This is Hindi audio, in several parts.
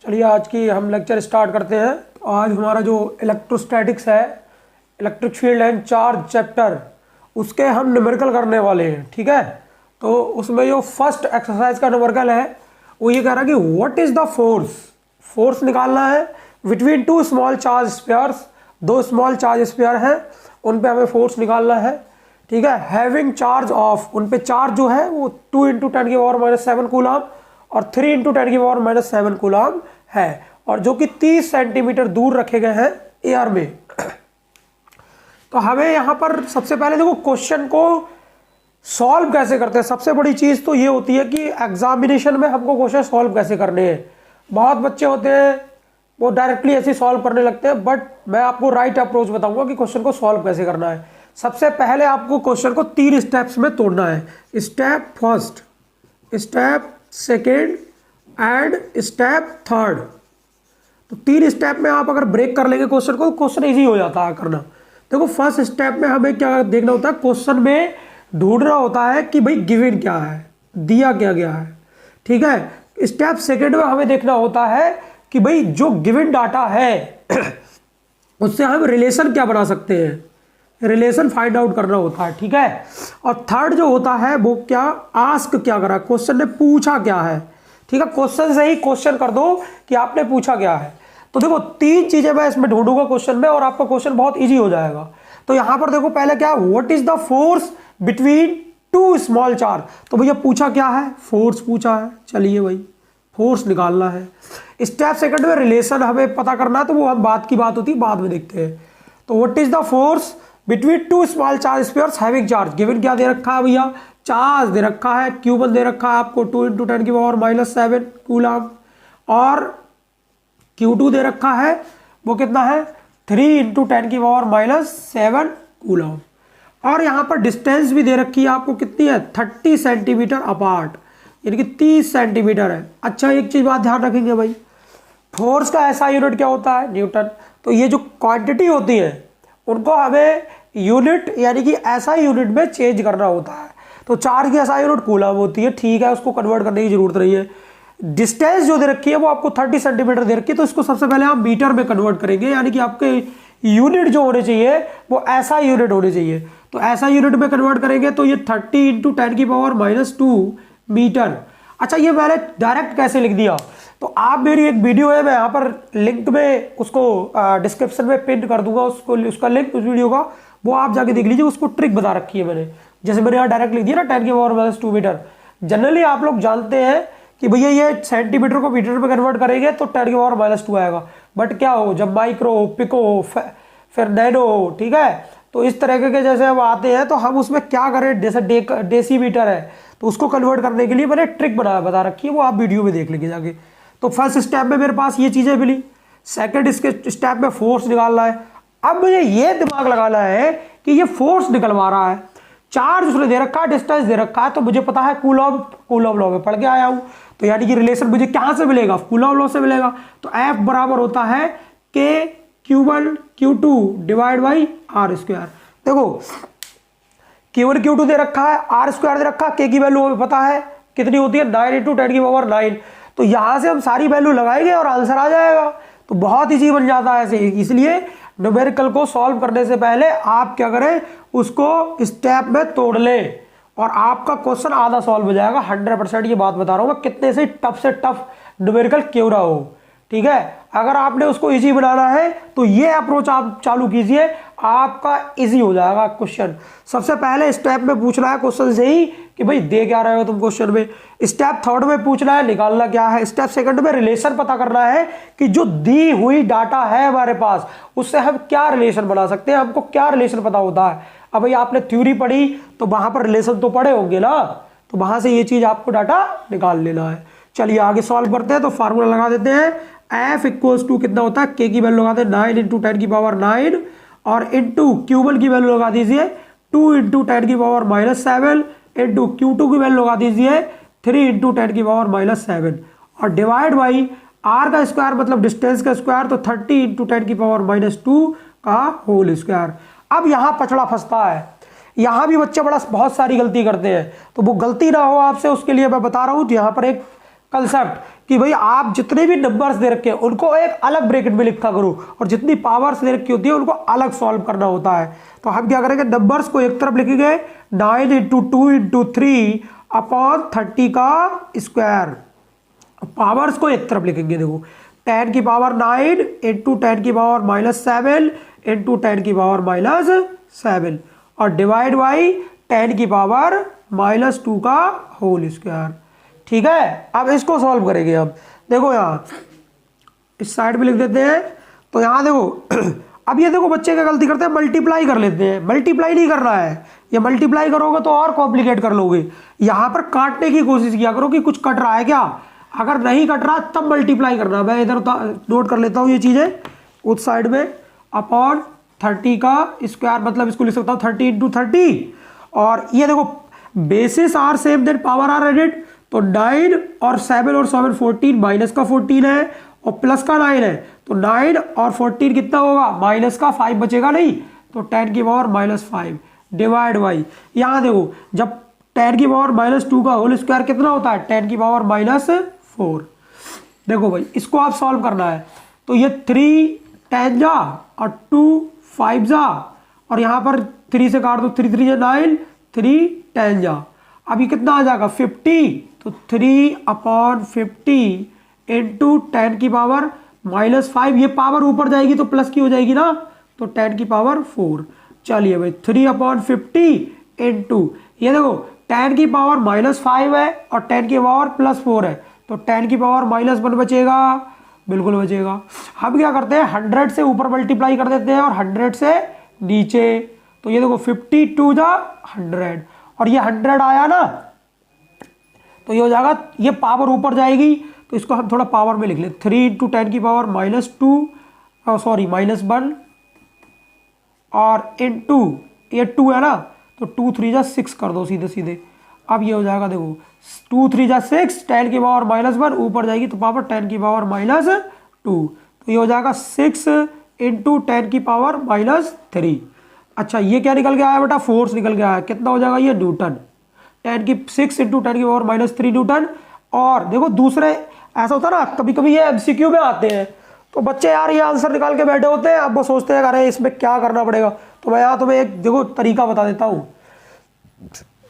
चलिए आज की हम लेक्चर स्टार्ट करते हैं। तो आज हमारा जो इलेक्ट्रोस्टैटिक्स है, electric field and charge chapter, उसके हम न्यूमेरिकल करने वाले हैं। ठीक है, तो उसमें जो फर्स्ट एक्सरसाइज का न्यूमेरिकल है वो ये कह रहा है कि what is the force, force निकालना है between two small charge spheres. दो स्मॉल चार्ज स्फीयर हैं, उन पे हमें फोर्स निकालना है। ठीक है, हैविंग चार्ज ऑफ, उन पे चार्ज जो है वो 2 × 10⁻⁻⁷ कूलम और 3 × 10⁻⁻⁷ कूलम है, और जो कि 30 सेंटीमीटर दूर रखे गए हैं एयर में। तो हमें यहाँ पर सबसे पहले देखो क्वेश्चन को सॉल्व कैसे करते हैं। सबसे बड़ी चीज़ तो ये होती है कि एग्जामिनेशन में हमको क्वेश्चन सॉल्व कैसे करने हैं। बहुत बच्चे होते हैं वो डायरेक्टली ऐसे सॉल्व करने लगते हैं, बट मैं आपको राइट अप्रोच बताऊंगा कि क्वेश्चन को सॉल्व कैसे करना है। सबसे पहले आपको क्वेश्चन को 3 स्टेप्स में तोड़ना है। Step first, step second and step third. तो 3 स्टेप में आप अगर ब्रेक कर लेंगे क्वेश्चन को, क्वेश्चन इजी हो जाता है करना। देखो फर्स्ट स्टेप में हमें क्या देखना होता है, क्वेश्चन में ढूंढना होता है कि भाई गिवन क्या है, दिया क्या गया है। ठीक है, स्टेप सेकेंड में हमें देखना होता है कि भाई जो गिवन डाटा है उससे हम रिलेशन क्या बना सकते हैं, रिलेशन फाइंड आउट करना होता है। ठीक है, और थर्ड जो होता है वो क्या, आस्क क्या करा, क्वेश्चन ने पूछा क्या है। ठीक है, क्वेश्चन से ही क्वेश्चन कर दो कि आपने पूछा क्या है। तो देखो 3 चीजें मैं इसमें ढूंढूंगा क्वेश्चन में, और आपका क्वेश्चन बहुत इजी हो जाएगा। तो यहां पर देखो पहले क्या, what is the force between two small charge. तो भैया पूछा क्या है, फोर्स पूछा है। चलिए भाई फोर्स निकालना है। स्टेप सेकंड में रिलेशन हमें पता करना है, तो वो हम बात की बात होती है, बाद में देखते हैं। तो what is the force between two small charge spheres having charge. Given क्या दे रखा है भैया, चार्ज दे रखा है, Q1 दे रखा है आपको 2 × 10⁻⁷ कूलम, और Q2 दे रखा है वो कितना है 3 × 10⁻⁷ कूलम, और यहाँ पर डिस्टेंस भी दे रखी है आपको कितनी है 30 सेंटीमीटर अपार्ट, यानी कि 30 सेंटीमीटर है। अच्छा एक चीज बात ध्यान रखेंगे भाई, फोर्स का ऐसा यूनिट क्या होता है, न्यूटन। तो ये जो क्वांटिटी होती है उनको हमें यूनिट यानी कि ऐसा यूनिट में चेंज करना होता है। तो चार्ज की ऐसा यूनिट कूलम होती है। ठीक है, उसको कन्वर्ट करने की जरूरत नहीं है। डिस्टेंस जो दे रखी है वो आपको 30 सेंटीमीटर दे रखी है, तो इसको सबसे पहले हम मीटर में कन्वर्ट करेंगे, यानी कि आपके यूनिट जो होने चाहिए वो ऐसा यूनिट होने चाहिए। तो ऐसा यूनिट में कन्वर्ट करेंगे तो ये 30 × 10⁻⁻² मीटर। अच्छा ये मैंने डायरेक्ट कैसे लिख दिया, तो आप मेरी एक वीडियो है, मैं यहाँ पर लिंक में उसको डिस्क्रिप्शन में पिन कर दूंगा, उसका लिंक उस वीडियो का, वो आप जाके देख लीजिए। उसको ट्रिक बता रखी है मैंने, जैसे मैंने यहाँ डायरेक्ट लिख दिया ना 10⁻⁻² मीटर। जनरली आप लोग जानते हैं कि भैया ये सेंटीमीटर को मीटर में कन्वर्ट करेंगे तो 10⁻⁻² आएगा, बट क्या हो जब माइक्रो, पिको, फिर नैनो, ठीक है, तो इस तरह के जैसे हम आते हैं तो हम उसमें क्या करें, जैसे डेसीमीटर है तो उसको कन्वर्ट करने के लिए मैंने ट्रिक बता रखी है, वो आप वीडियो में देख लीजिए जाके। तो फर्स्ट स्टेप में मेरे पास ये चीजें मिली। सेकंड इसके स्टेप में फोर्स निकालना है। अब मुझे ये दिमाग लगाना है कि ये फोर्स निकलवा रहा है, चार्ज उसने दे रखा है, डिस्टेंस दे रखा है, तो मुझे पता है कूलम लॉ में पढ़ के आया हूं, तो यानी कि रिलेशन मुझे कहां से मिलेगा, कूलम लॉ से मिलेगा। तो F बराबर होता है K/Q1 Q2 / R²। देखो Q1 Q2 दे रखा है, R² दे रखा है, K की वैल्यू हमें पता है कितनी होती है 9 × 10⁹ तो यहां से हम सारी वैल्यू लगाएंगे और आंसर आ जाएगा। तो बहुत इजी बन जाता है ऐसे। इसलिए न्यूमेरिकल को सॉल्व करने से पहले आप क्या करें, उसको स्टेप में तोड़ लें और आपका क्वेश्चन आधा सॉल्व हो जाएगा। 100% ये बात बता रहा हूं मैं, कितने से टफ न्यूमेरिकल क्यों ना हो। ठीक है, अगर आपने उसको इजी बनाना है तो ये अप्रोच आप चालू कीजिए, आपका इजी हो जाएगा क्वेश्चन। सबसे पहले स्टेप में पूछना है क्वेश्चन से ही कि भाई दे क्या रहे हो तुम क्वेश्चन में। स्टेप थर्ड में पूछना है निकालना क्या है। स्टेप सेकंड में रिलेशन पता करना है कि जो दी हुई डाटा है हमारे पास उससे हम क्या रिलेशन बना सकते हैं, हमको क्या रिलेशन पता होता है। अब भाई आपने थ्योरी पढ़ी तो वहां पर रिलेशन तो पढ़े होंगे ना, तो वहां से ये चीज आपको डाटा निकाल लेना है। चलिए आगे सॉल्व करते हैं। तो फार्मूला लगा देते हैं, F = कितना होता है, K की वैल्यू लगाते हैं 9 × 10⁹ और इंटू Q1 की वैल्यू लगा दीजिए 2 × 10⁻⁷ इंटू Q2 की वैल्यू लगा दीजिए 3 × 10⁻⁷ और डिवाइड बाई R का स्क्वायर मतलब डिस्टेंस का स्क्वायर, तो 30 × 10⁻² का होल स्क्वायर। अब यहाँ पचड़ा फंसता है, यहाँ भी बच्चे बहुत सारी गलती करते हैं, तो वो गलती ना हो आपसे उसके लिए मैं बता रहा हूँ। तो यहाँ पर एक कंसेप्ट कि भाई आप जितने भी नंबर्स दे रखे हैं उनको एक अलग ब्रैकेट में लिखा करो, और जितनी पावर्स दे रखी होती है उनको अलग सॉल्व करना होता है। तो हम क्या करेंगे, नंबर्स को एक तरफ लिखेंगे 9 इंटू 2 इंटू 3 अपॉन 30 का स्क्वायर, पावर्स को एक तरफ लिखेंगे। देखो 10 की पावर 9 इंटू 10 की पावर -7 इंटू 10 की पावर -7 और डिवाइड बाई 10 की पावर -2 का होल स्क्वायर। ठीक है, अब इसको सॉल्व करेंगे हम। देखो यहाँ इस साइड में लिख देते हैं। तो यहाँ देखो अब ये देखो बच्चे क्या गलती करते हैं, मल्टीप्लाई कर लेते हैं। मल्टीप्लाई नहीं करना है, ये मल्टीप्लाई करोगे तो और कॉम्प्लिकेट कर लोगे। यहाँ पर काटने की कोशिश किया करो कि कुछ कट रहा है क्या, अगर नहीं कट रहा तब मल्टीप्लाई करना। मैं इधर नोट कर लेता हूँ ये चीज़ें उस साइड में। अपॉन 30 का स्क्वायर मतलब इसको लिख सकता हूँ 30 इंटू 30। और ये देखो basis are same then power are added, तो 9 और 7 और 7 14, माइनस का 14 है और प्लस का 9 है, तो 9 और 14 कितना होगा, माइनस का 5 बचेगा नहीं, तो 10 की पावर -5 डिवाइड बाई, यहाँ देखो जब 10 की पावर -2 का होल स्क्वायर कितना होता है, 10 की पावर -4। देखो भाई इसको आप सॉल्व करना है, तो ये 3 10 जा और 2 5 जा, और यहाँ पर 3 से काट दो, 3 3 9, 3 10 जा। अब ये कितना आ जाएगा 50, तो 3/50 इंटू 10 की पावर -5, ये पावर ऊपर जाएगी तो प्लस की हो जाएगी ना, तो 10 की पावर 4। चलिए भाई 3/50 इंटू ये देखो 10 की पावर -5 है और 10 की पावर +4 है, तो 10 की पावर -1 बचेगा, बिल्कुल बचेगा। हम क्या करते हैं 100 से ऊपर मल्टीप्लाई कर देते हैं और 100 से नीचे, तो ये देखो 52 जा 100 और ये 100 आया ना, तो ये हो जाएगा, ये पावर ऊपर जाएगी तो इसको हम थोड़ा पावर में लिख लें, 3 इंटू 10 की पावर -2 सॉरी -1 और इंटू ये 2 है ना, तो 2 3 जा 6 कर दो सीधे सीधे। अब ये हो जाएगा देखो 2 3 जा 6, 10 की पावर -1 ऊपर जाएगी तो पावर 10 की पावर -2, तो ये हो जाएगा 6 इंटू 10 की पावर -3। अच्छा ये क्या निकल के आया बेटा, फोर्स निकल के आया, कितना हो जाएगा ये न्यूटन, 6 इंटू 10 की पावर -3 न्यूटन। और देखो दूसरे ऐसा होता है ना, कभी कभी ये एमसीक्यू में आते हैं तो बच्चे यार ये आंसर निकाल के बैठे होते हैं, अब वो सोचते हैं अरे इसमें क्या करना पड़ेगा, तो मैं यहाँ तुम्हें एक देखो तरीका बता देता हूँ,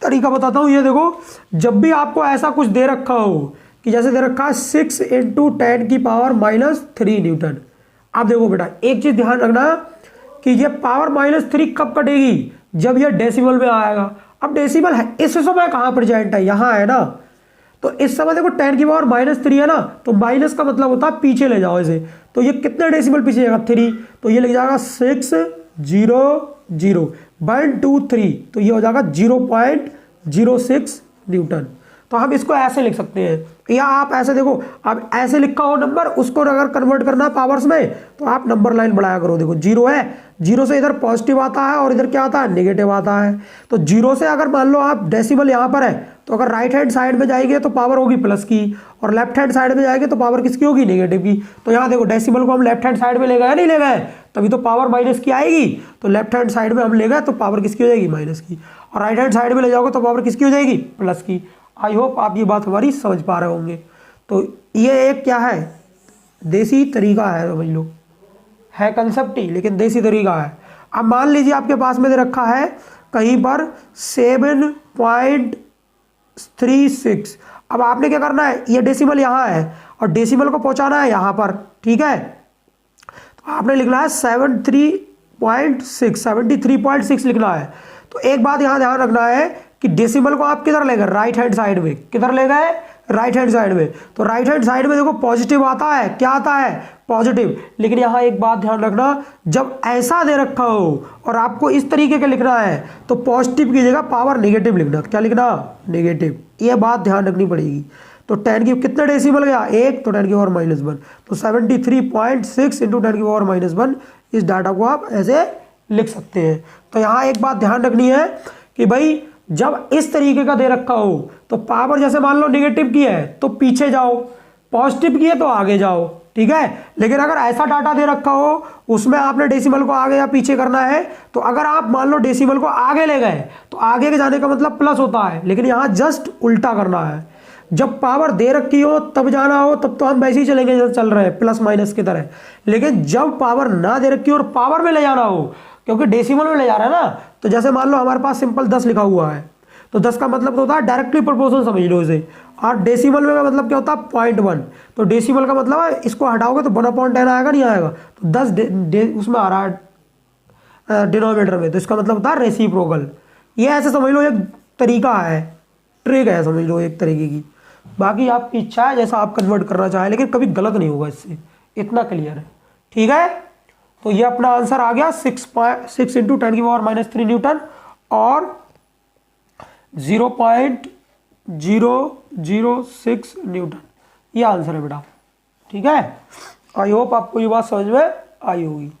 तरीका बताता हूँ। ये देखो जब भी आपको ऐसा कुछ दे रखा हो कि जैसे दे रखा है 6 इंटू 10 की पावर -3 न्यूटन, आप देखो बेटा एक चीज ध्यान रखना कि ये पावर -3 कब कटेगी, जब ये डेसिमल में आएगा। अब डेसिमल है इस समय कहाँ प्रेजेंट है, यहाँ है ना, तो इस समय देखो 10 की पावर -3 है ना, तो माइनस का मतलब होता है पीछे ले जाओ इसे, तो ये कितने डेसिमल पीछे जाएगा 3, तो ये लग जाएगा 6 0 0 1 2 3, तो ये हो जाएगा 0.06 न्यूटन। तो हम इसको ऐसे लिख सकते हैं, या आप ऐसे देखो, अब ऐसे लिखा हो नंबर, उसको अगर कन्वर्ट करना है पावर्स में तो आप नंबर लाइन बढ़ाया करो। देखो 0 है, 0 से इधर पॉजिटिव आता है और इधर क्या आता है, नेगेटिव आता है। तो 0 से अगर मान लो आप डेसिमल यहाँ पर है, तो अगर राइट हैंड साइड में जाएंगे तो पावर होगी प्लस की, और लेफ्ट हैंड साइड में जाएंगे तो पावर किसकी होगी, नेगेटिव की। तो यहाँ देखो डेसिमल को हम लेफ्ट हैंड साइड में ले गए, नहीं ले गए, तभी तो पावर माइनस की आएगी, तो लेफ्ट हैंड साइड में हम ले गए तो पावर किसकी हो जाएगी, माइनस की, और राइट हैंड साइड में ले जाओगे तो पावर किसकी हो जाएगी, प्लस की। आई होप आप ये बात हमारी समझ पा रहे होंगे। तो ये एक क्या है, देसी तरीका है, समझ लो, है कंसेप्ट ही लेकिन देसी तरीका है। अब मान लीजिए आपके पास में दे रखा है कहीं पर 7.36, अब आपने क्या करना है, ये डेसिमल यहाँ है और डेसिमल को पहुँचाना है यहाँ पर, ठीक है, तो आपने लिखना है 73.6 लिखना है। तो एक बात यहाँ ध्यान रखना है कि डेसिमल को आप किधर ले गए, राइट हैंड साइड में, किधर ले गए, राइट हैंड साइड में। तो राइट हैंड साइड में देखो पॉजिटिव आता है, क्या आता है, पॉजिटिव। लेकिन यहाँ एक बात ध्यान रखना, जब ऐसा दे रखा हो और आपको इस तरीके का लिखना है तो पॉजिटिव की जगह पावर नेगेटिव लिखना, क्या लिखना, नेगेटिव। ये बात ध्यान रखनी पड़ेगी। तो 10 की कितने डेसिमल गया, 1, तो 10 की पावर -1, तो 73.6 इंटू 10 की पावर -1, इस डाटा को आप ऐसे लिख सकते हैं। तो यहाँ एक बात ध्यान रखनी है कि भाई जब इस तरीके का दे रखा हो तो पावर जैसे मान लो नेगेटिव की है तो पीछे जाओ, पॉजिटिव की है तो आगे जाओ, ठीक है। लेकिन अगर ऐसा डाटा दे रखा हो उसमें आपने डेसिमल को आगे या पीछे करना है, तो अगर आप मान लो डेसिमल को आगे ले गए तो आगे के जाने का मतलब प्लस होता है, लेकिन यहाँ जस्ट उल्टा करना है। जब पावर दे रखी हो तब जाना हो तब तो हम वैसे ही चलेंगे जैसे चल रहे हैं प्लस माइनस की तरह। लेकिन जब पावर ना दे रखी हो और पावर में ले जाना हो, क्योंकि डेसिमल में ले जा रहा है ना, तो जैसे मान लो हमारे पास सिंपल 10 लिखा हुआ है, तो 10 का मतलब तो होता है डायरेक्टली प्रोपोर्शनल समझ लो इसे। और डेसिमल में का मतलब क्या होता है 0.1, तो डेसिमल का मतलब है इसको हटाओगे तो 1/10 आएगा नहीं आएगा, तो 10 उसमें आ रहा है डिनोमिनेटर में, तो इसका मतलब होता है रेसिप्रोकल। ये ऐसे समझ लो एक तरीका है, ट्रिक है समझ लो एक तरीके की। बाकी आपकी इच्छा है जैसा आप कन्वर्ट करना चाहें, लेकिन कभी गलत नहीं होगा इससे, इतना क्लियर है। ठीक है, तो ये अपना आंसर आ गया 6 × 10⁻³ न्यूटन और 0.006 न्यूटन, ये आंसर है बेटा। ठीक है, आई होप आपको ये बात समझ में आई होगी।